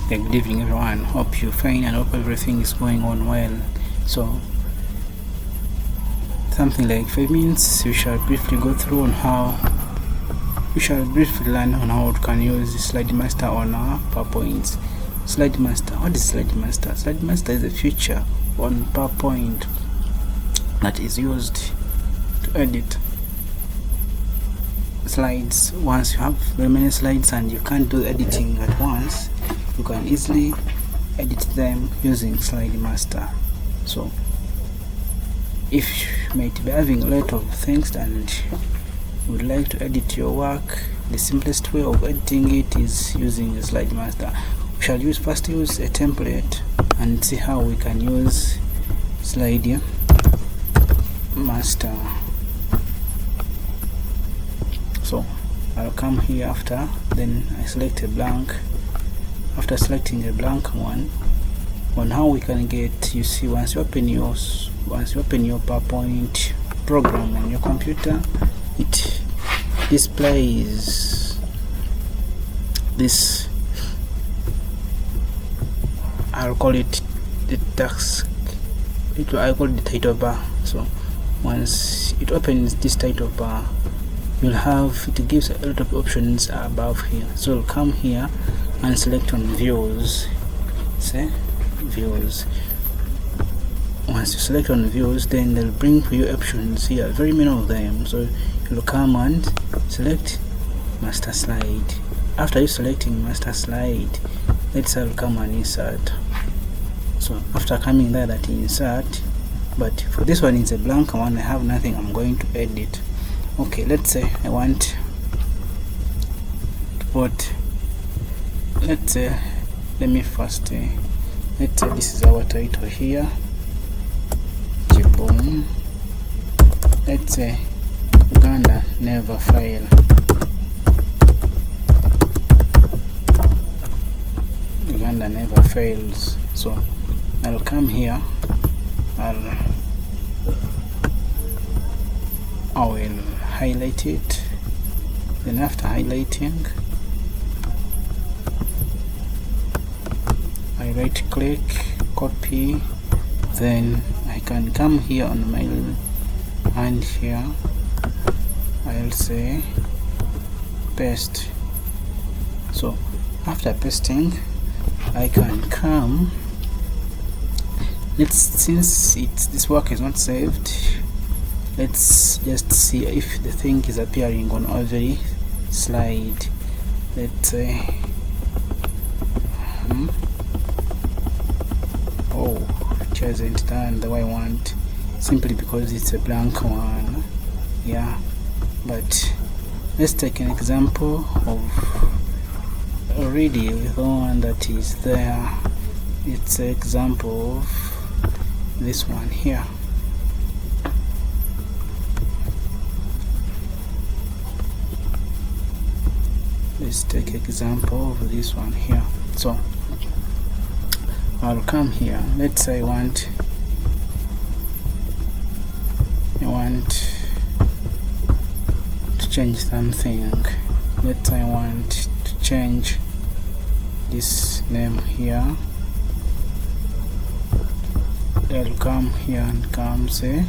Good evening everyone, hope you're fine and hope everything is going on well. So something like 5 minutes we shall briefly go through on how we shall briefly learn on how we can use the slide master on our PowerPoint. Slide master, what is slide master? Slide master is a feature on PowerPoint that is used to edit slides. Once you have very many slides and you can't do editing at once, you can easily edit them using slide master. So if you might be having a lot of things and would like to edit your work, the simplest way of editing it is using the slide master. We shall first use a template and see how we can use slide master. So I'll come here after, then I select a blank. After selecting a blank one, on how we can get, you see, once you open your PowerPoint program on your computer, it displays this, I'll call it the task, I call it the title bar. So once it opens this title bar, you'll have, it gives a lot of options above here. So you'll come here and select on views, say views. Once you select on views, then they'll bring for you options here, very many of them. So you'll come and select master slide. After you selecting master slide, let's say I'll come and insert. So after coming there, that insert, but for this one it's a blank one, I have nothing I'm going to edit. Okay, let's say I want to put, let's say, let me first let's say this is our title here, boom. Let's say Uganda never fail. Uganda never fails. So I'll come here, I will highlight it, then after highlighting I right click, copy, then I can come here on my hand here, I'll say paste. So after pasting, I can come, since this work is not saved, let's just see if the thing is appearing on every slide. Let's say it hasn't done the way I want, simply because it's a blank one. Yeah, but let's take an example of already the one that is there. It's an example of this one here. Let's take example of this one here. So I'll come here. Let's say I want to change something. Let's say I want to change this name here. I'll come here and come say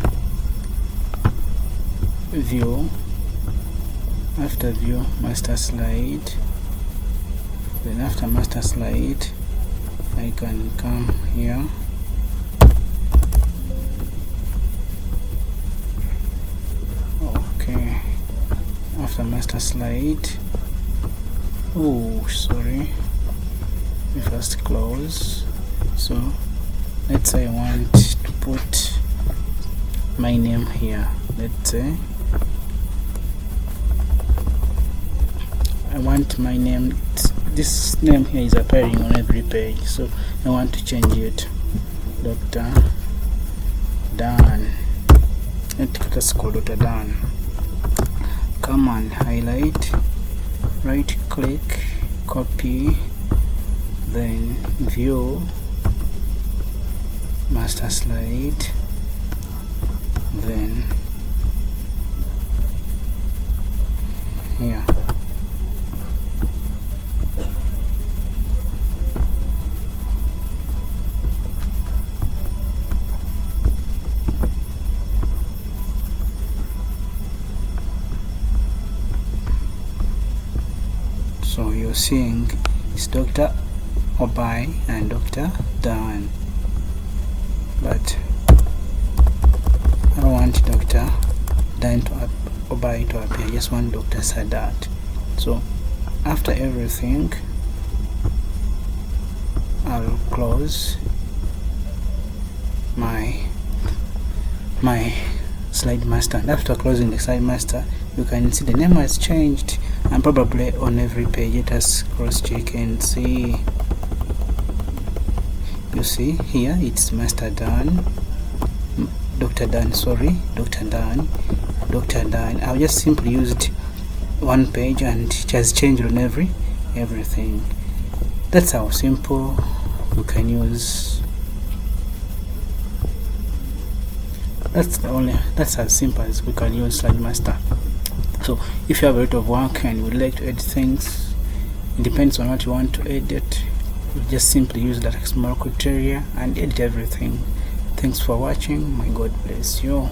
view. After view, master slide. Then after master slide, I can come here, okay. After master slide, oh sorry, we first close. So let's say I want to put my name here. Let's say I want my name, this name here is appearing on every page, so I want to change it. Dr. Dan. Let's call Dr. Dan. Come and highlight, right click, copy, then view, master slide, then here So you're seeing it's Dr. Obai and Dr. Dan, but I don't want Dr. Dan to Obai to appear. I just want Dr. Sadat. So after everything, I'll close my slide master, and after closing the slide master, you can see the name has changed, and probably on every page it has cross-check and see. You see here it's Master Dan, Dr. Dan, Dr. Dan. I've just simply used one page and it has changed on everything. That's how simple you can use. That's as simple as we can use Slide Master. So if you have a lot of work and you would like to edit things, it depends on what you want to edit. You just simply use that small criteria and edit everything. Thanks for watching. My God bless you.